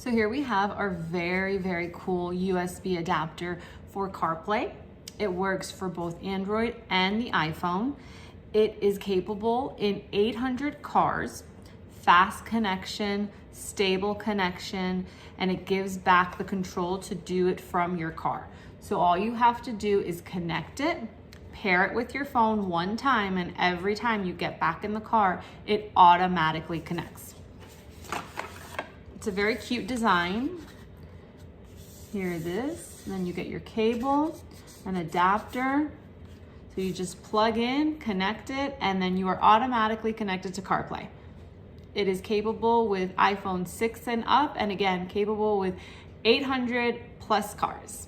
So here we have our very, very cool USB adapter for CarPlay. It works for both Android and the iPhone. It is capable in 800 cars, fast connection, stable connection, and it gives back the control to do it from your car. So all you have to do is connect it, pair it with your phone one time, and every time you get back in the car, it automatically connects. It's a very cute design. Here it is. And then you get your cable, an adapter. So you just plug in, connect it, and then you are automatically connected to CarPlay. It is capable with iPhone 6 and up, and again, capable with 800 plus cars.